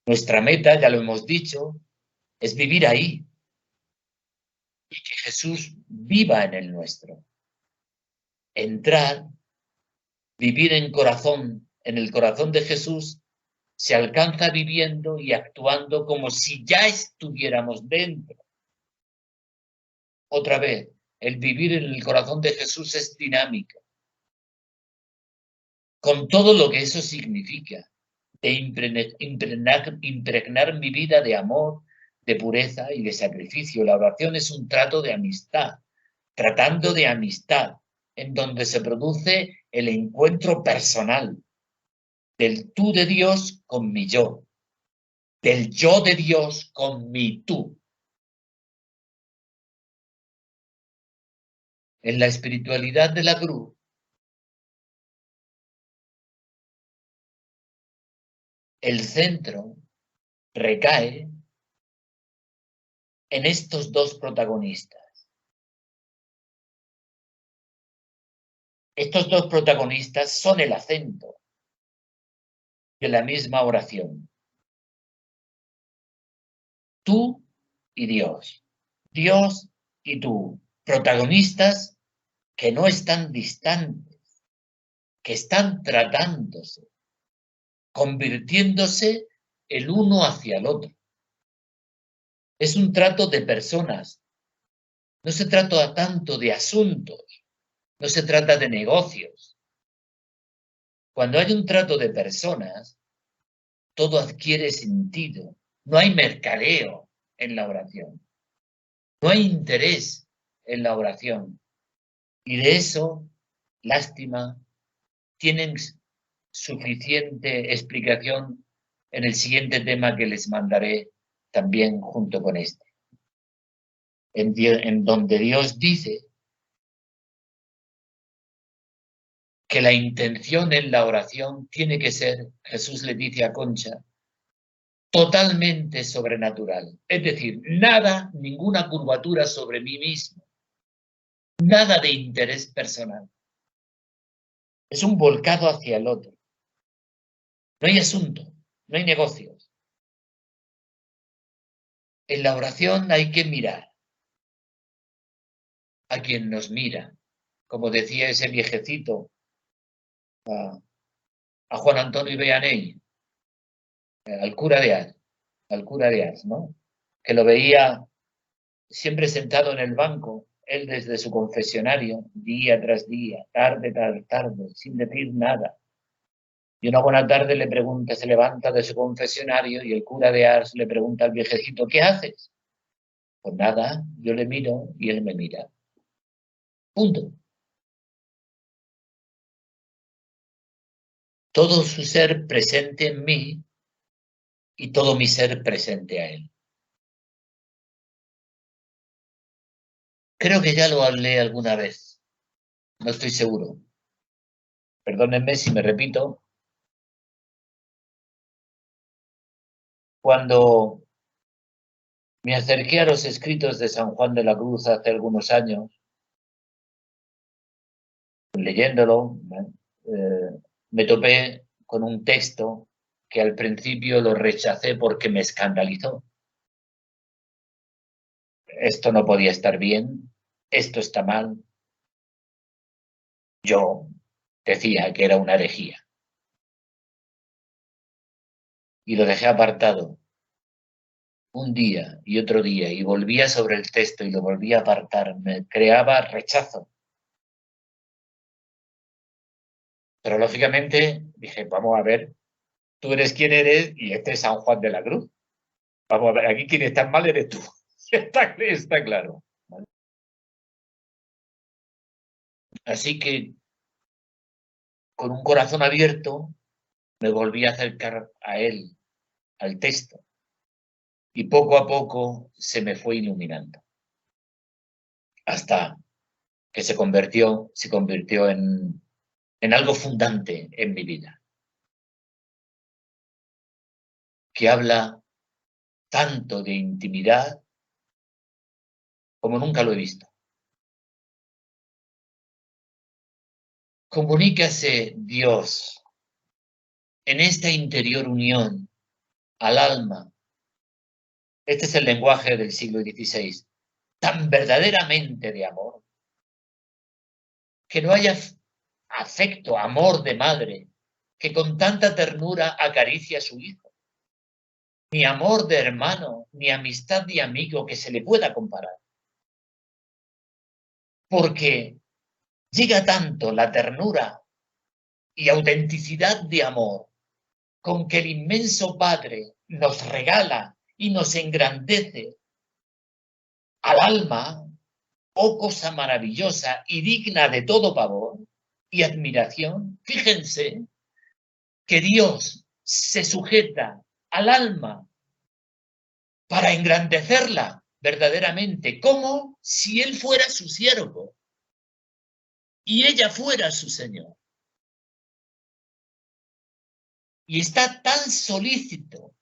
Nuestra meta, ya lo hemos dicho, es vivir ahí y que Jesús viva en el nuestro. Entrar, vivir en el corazón de Jesús, se alcanza viviendo y actuando como si ya estuviéramos dentro. Otra vez, el vivir en el corazón de Jesús es dinámico, con todo lo que eso significa, de impregnar mi vida de amor, de pureza y de sacrificio. La oración es un trato de amistad, tratando de amistad, en donde se produce el encuentro personal del tú de Dios con mi yo, del yo de Dios con mi tú. En la espiritualidad de la cruz, el centro recae en estos dos protagonistas. Estos dos protagonistas son el acento de la misma oración. Tú y Dios. Dios y tú. Protagonistas que no están distantes, que están tratándose, convirtiéndose el uno hacia el otro. Es un trato de personas. No se trata tanto de asuntos, no se trata de negocios. Cuando hay un trato de personas, todo adquiere sentido. No hay mercadeo en la oración. No hay interés en la oración. Y de eso, lástima, tienen suficiente explicación en el siguiente tema que les mandaré también junto con este, en donde Dios dice que la intención en la oración tiene que ser, Jesús le dice a Concha, totalmente sobrenatural. Es decir, nada, ninguna curvatura sobre mí mismo, nada de interés personal. Es un volcado hacia el otro. No hay asunto, no hay negocios. En la oración hay que mirar a quien nos mira. Como decía ese viejecito, a Juan Antonio Beaney, al cura de Ars, ¿no? Que lo veía siempre sentado en el banco, él desde su confesionario, día tras día, tarde tras tarde, sin decir nada. Y una buena tarde le pregunta, se levanta de su confesionario y el cura de Ars le pregunta al viejecito, ¿qué haces? Pues nada, yo le miro y él me mira. Punto. Todo su ser presente en mí y todo mi ser presente a él. Creo que ya lo hablé alguna vez, no estoy seguro. Perdónenme si me repito. Cuando me acerqué a los escritos de San Juan de la Cruz hace algunos años, leyéndolo, me topé con un texto que al principio lo rechacé porque me escandalizó. Esto no podía estar bien, esto está mal. Yo decía que era una herejía. Y lo dejé apartado un día y otro día y volvía sobre el texto y lo volvía a apartar. Me creaba rechazo. Pero lógicamente dije, vamos a ver, tú eres quien eres y este es San Juan de la Cruz. Vamos a ver, aquí quien está mal eres tú. Está claro. ¿Vale? Así que, con un corazón abierto, me volví a acercar a él, al texto, y poco a poco se me fue iluminando, hasta que se convirtió en algo fundante en mi vida, que habla tanto de intimidad como nunca lo he visto. Comunícase Dios en esta interior unión al alma. Este es el lenguaje del siglo XVI, tan verdaderamente de amor, que no haya afecto, amor de madre, que con tanta ternura acaricia a su hijo, ni amor de hermano, ni amistad de amigo que se le pueda comparar. Porque llega tanto la ternura y autenticidad de amor con que el inmenso Padre nos regala y nos engrandece al alma, oh cosa maravillosa y digna de todo pavor y admiración. Fíjense que Dios se sujeta al alma para engrandecerla verdaderamente, como si Él fuera su siervo y ella fuera su Señor. Y está tan solícito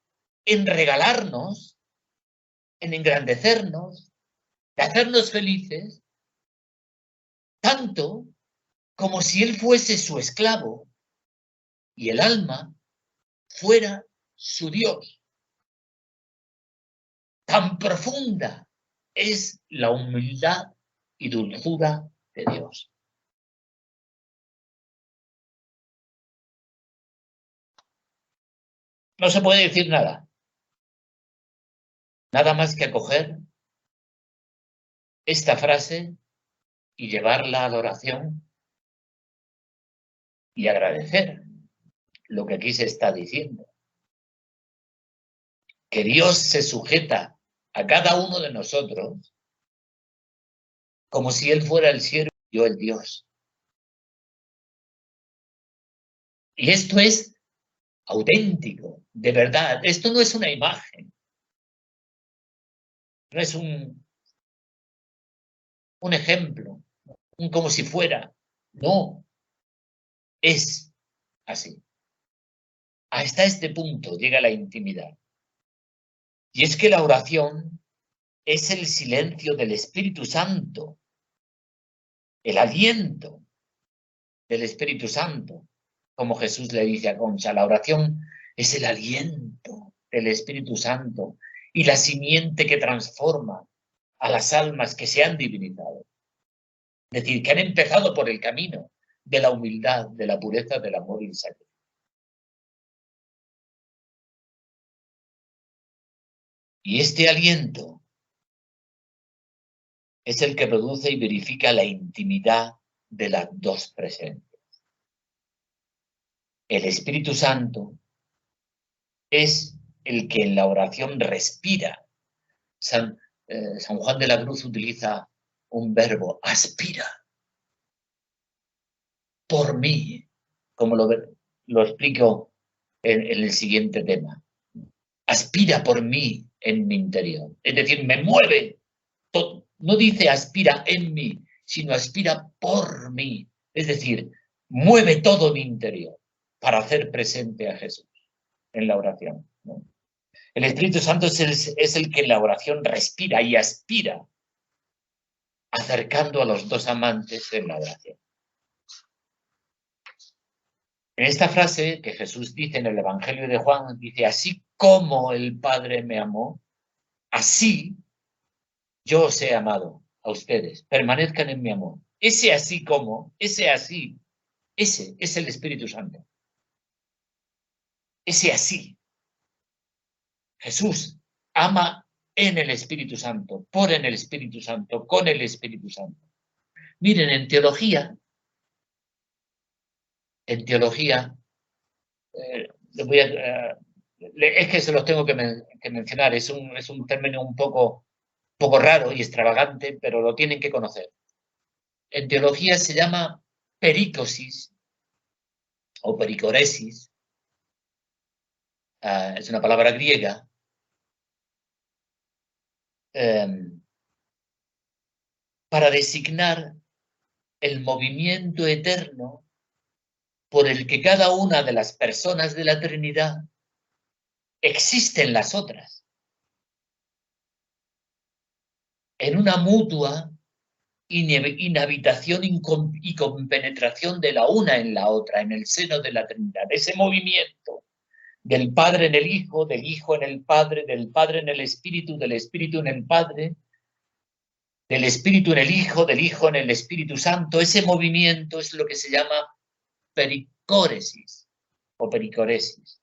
en regalarnos, en engrandecernos, de hacernos felices, tanto como si Él fuese su esclavo y el alma fuera su Dios. Tan profunda es la humildad y dulzura de Dios. No se puede decir nada. Nada más que acoger esta frase y llevarla a la oración y agradecer lo que aquí se está diciendo. Que Dios se sujeta a cada uno de nosotros como si Él fuera el siervo yo el Dios. Y esto es auténtico, de verdad. Esto no es una imagen. No es un ejemplo, un como si fuera. No, es así. Hasta este punto llega la intimidad. Y es que la oración es el silencio del Espíritu Santo, el aliento del Espíritu Santo. Como Jesús le dice a Concha, la oración es el aliento del Espíritu Santo y la simiente que transforma a las almas que se han divinizado. Es decir, que han empezado por el camino de la humildad, de la pureza, del amor y el sacrificio. Y este aliento es el que produce y verifica la intimidad de las dos presencias. El Espíritu Santo es el que en la oración respira. San Juan de la Cruz utiliza un verbo, aspira. Por mí, como lo explico en el siguiente tema. Aspira por mí en mi interior. Es decir, me mueve. No dice aspira en mí, sino aspira por mí. Es decir, mueve todo mi interior para hacer presente a Jesús en la oración, ¿no? El Espíritu Santo es el que en la oración respira y aspira, acercando a los dos amantes en la oración. En esta frase que Jesús dice en el Evangelio de Juan, dice, así como el Padre me amó, así yo os he amado a ustedes. Permanezcan en mi amor. Ese así como, ese así, ese es el Espíritu Santo. Ese así. Jesús ama en el Espíritu Santo, por en el Espíritu Santo, con el Espíritu Santo. Miren, en teología, es que se los tengo que mencionar, es un término un poco raro y extravagante, pero lo tienen que conocer. En teología se llama pericosis o pericoresis, es una palabra griega, para designar el movimiento eterno por el que cada una de las personas de la Trinidad existe en las otras, en una mutua inhabitación y compenetración de la una en la otra, en el seno de la Trinidad. Ese movimiento del Padre en el Hijo, del Hijo en el Padre, del Padre en el Espíritu, del Espíritu en el Padre, del Espíritu en el Hijo, del Hijo en el Espíritu Santo, ese movimiento es lo que se llama pericóresis o pericoresis.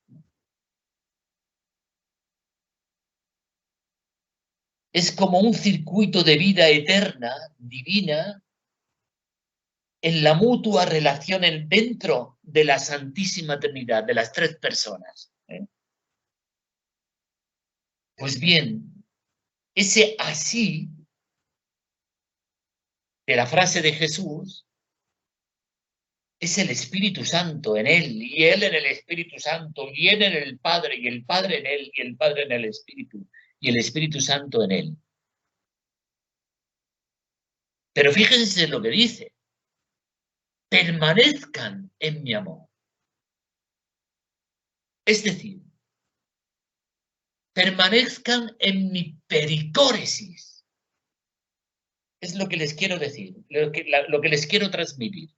Es como un circuito de vida eterna, divina, en la mutua relación dentro de la Santísima Trinidad, de las tres personas. Pues bien, ese así de la frase de Jesús es el Espíritu Santo en él, y él en el Espíritu Santo, y él en el Padre, y el Padre en él, y el Padre en el Espíritu, y el Espíritu Santo en él. Pero fíjense lo que dice. Permanezcan en mi amor. Es decir, permanezcan en mi pericóresis. Es lo que les quiero decir, lo que les quiero transmitir.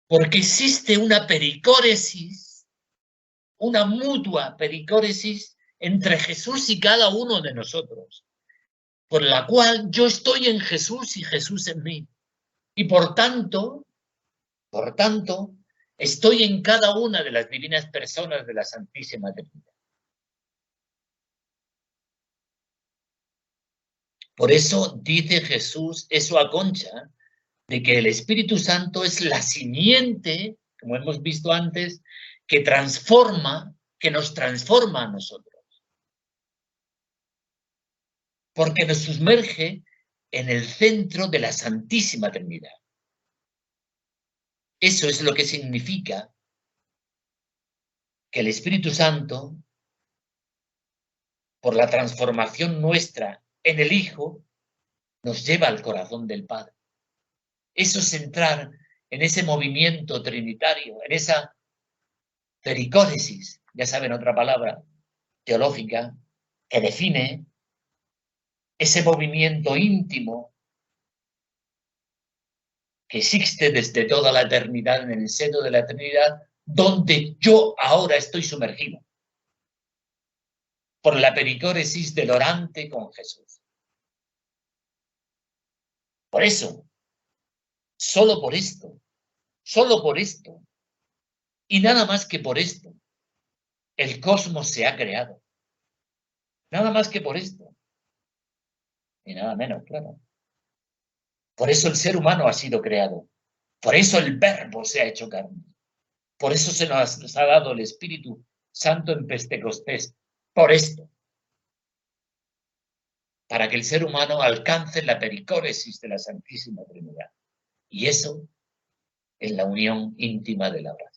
Porque existe una pericóresis, una mutua pericóresis entre Jesús y cada uno de nosotros, por la cual yo estoy en Jesús y Jesús en mí. Y por tanto, estoy en cada una de las divinas personas de la Santísima Trinidad. Por eso dice Jesús eso a Concha, de que el Espíritu Santo es la simiente, como hemos visto antes, que nos transforma a nosotros. Porque nos sumerge en el centro de la Santísima Trinidad. Eso es lo que significa que el Espíritu Santo, por la transformación nuestra en el Hijo, nos lleva al corazón del Padre. Eso es entrar en ese movimiento trinitario, en esa pericóresis, ya saben, otra palabra teológica, que define ese movimiento íntimo que existe desde toda la eternidad en el seno de la eternidad, donde yo ahora estoy sumergido por la pericóresis del orante con Jesús. Por eso, solo por esto, y nada más que por esto, el cosmos se ha creado. Nada más que por esto. Y nada menos, claro. Por eso el ser humano ha sido creado. Por eso el Verbo se ha hecho carne. Por eso se nos ha dado el Espíritu Santo en Pentecostés. Por esto. Para que el ser humano alcance la pericóresis de la Santísima Trinidad. Y eso en la unión íntima de la oración.